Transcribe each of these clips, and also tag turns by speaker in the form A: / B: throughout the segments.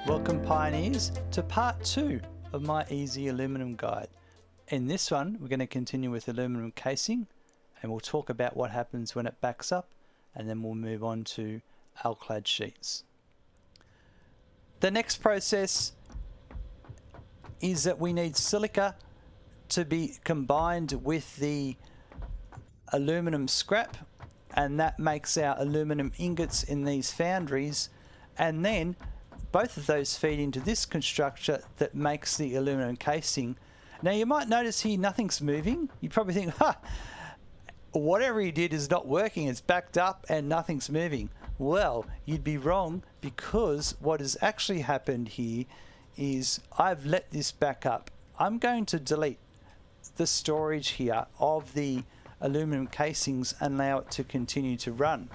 A: Welcome pioneers to part 2 of my easy aluminum guide. In this one we're going to continue with aluminum casing and we'll talk about what happens when it backs up, and then we'll move on to Alclad sheets. The next process is that we need silica to be combined with the aluminum scrap, and that makes our aluminum ingots in these foundries, and then both of those feed into this constructor that makes the aluminum casing. Now you might notice here nothing's moving. You probably think, whatever he did is not working, it's backed up and nothing's moving. Well, you'd be wrong, because what has actually happened here is I've let this back up. I'm going to delete the storage here of the aluminum casings and allow it to continue to run.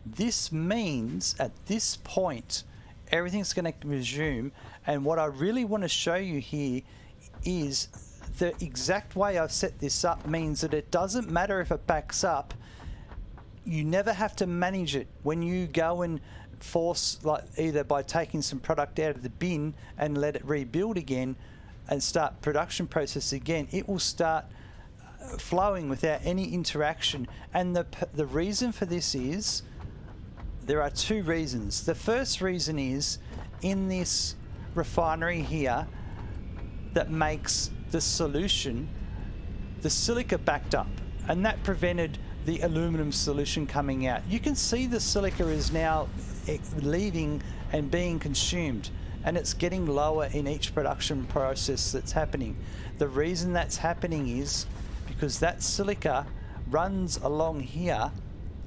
A: This means at this point everything's going to resume, and what I really want to show you here is the exact way I've set this up means that it doesn't matter if it backs up. You never have to manage it. When you go and force, like either by taking some product out of the bin and let it rebuild again and start production process again, it will start flowing without any interaction. And the reason for this is, there are two reasons. The first reason is, in this refinery here that makes the solution, the silica backed up, and that prevented the aluminum solution coming out. You can see the silica is now leaving and being consumed, and it's getting lower in each production process that's happening. The reason that's happening is because that silica runs along here.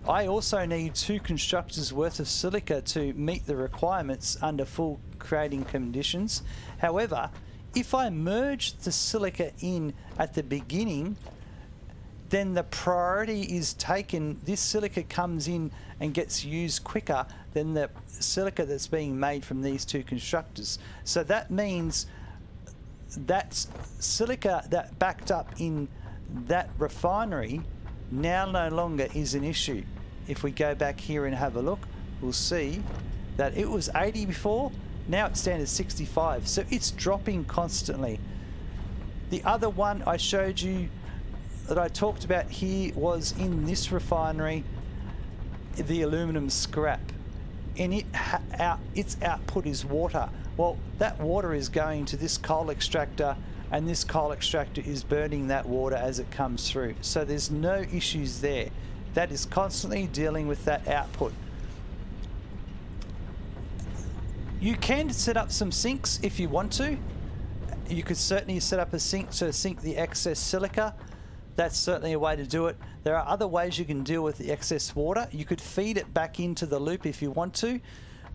A: I also need 2 constructors worth of silica to meet the requirements under full creating conditions. However, if I merge the silica in at the beginning, then the priority is taken. This silica comes in and gets used quicker than the silica that's being made from these 2 constructors. So that means that silica that backed up in that refinery now no longer is an issue. If we go back here and have a look, we'll see that it was 80 before, now it's down to 65, so it's dropping constantly. The other one I showed you that I talked about here was in this refinery, the aluminum scrap, and its output is water. Well, that water is going to this coal extractor, and this coal extractor is burning that water as it comes through. So there's no issues there. That is constantly dealing with that output. You can set up some sinks if you want to. You could certainly set up a sink to sink the excess silica. That's certainly a way to do it. There are other ways you can deal with the excess water. You could feed it back into the loop if you want to.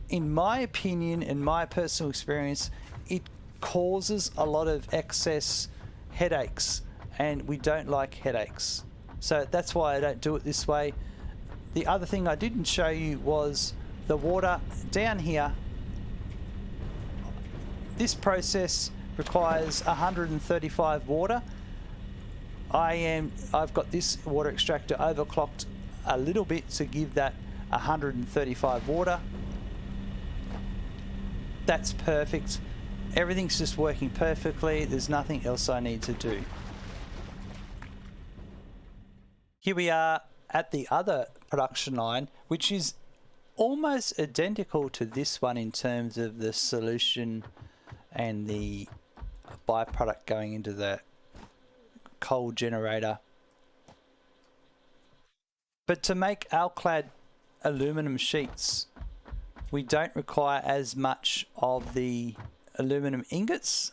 A: In my opinion, in my personal experience, it causes a lot of excess headaches, and we don't like headaches. So that's why I don't do it this way. The other thing I didn't show you was the water down here. This process requires 135 water. I've got this water extractor overclocked a little bit to give that 135 water. That's perfect. Everything's just working perfectly. There's nothing else I need to do. Here we are at the other production line, which is almost identical to this one in terms of the solution and the byproduct going into the coal generator. But to make Alclad aluminum sheets, we don't require as much of the aluminum ingots.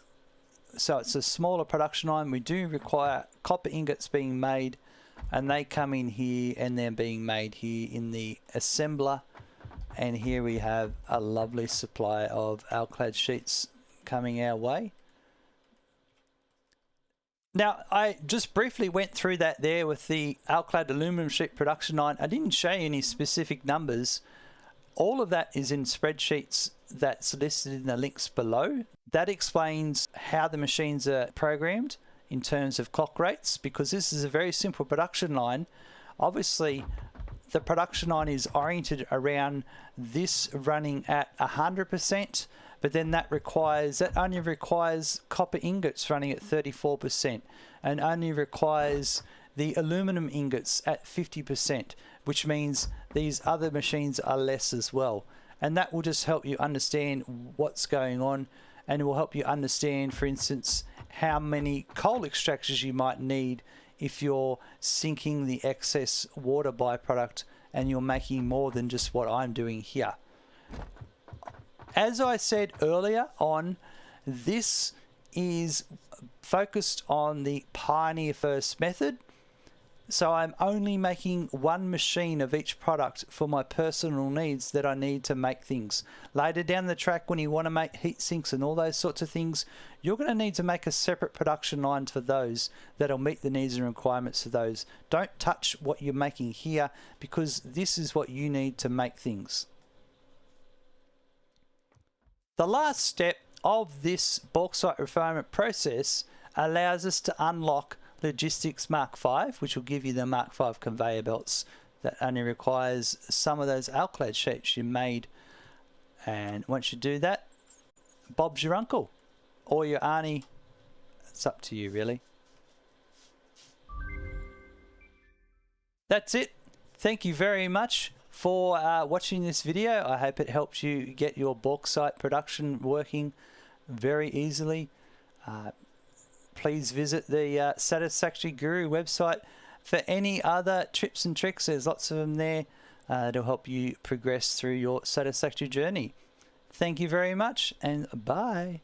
A: So it's a smaller production line. We do require copper ingots being made, and they come in here and they're being made here in the assembler. And here we have a lovely supply of Alclad sheets coming our way. Now, I just briefly went through that there with the Alclad aluminum sheet production line. I didn't show you any specific numbers. All of that is in spreadsheets that's listed in the links below. That explains how the machines are programmed in terms of clock rates, because this is a very simple production line. Obviously, the production line is oriented around this running at 100%, but then that only requires copper ingots running at 34% and only requires the aluminum ingots at 50%, which means these other machines are less as well. And that will just help you understand what's going on, and it will help you understand, for instance, how many coal extractors you might need if you're sinking the excess water byproduct and you're making more than just what I'm doing here. As I said earlier on, this is focused on the Pioneer First method. So I'm only making one machine of each product for my personal needs that I need to make things. Later down the track, when you want to make heat sinks and all those sorts of things, you're going to need to make a separate production line for those that'll meet the needs and requirements of those. Don't touch what you're making here, because this is what you need to make things. The last step of this bauxite refinement process allows us to unlock Logistics Mark V, which will give you the Mark V conveyor belts that only requires some of those Alclad sheets you made. And once you do that, Bob's your uncle or your auntie. It's up to you, really. That's it. Thank you very much for watching this video. I hope it helps you get your bauxite production working very easily. Please visit the Satisfactory Guru website for any other tips and tricks. There's lots of them there to help you progress through your satisfactory journey. Thank you very much, and bye.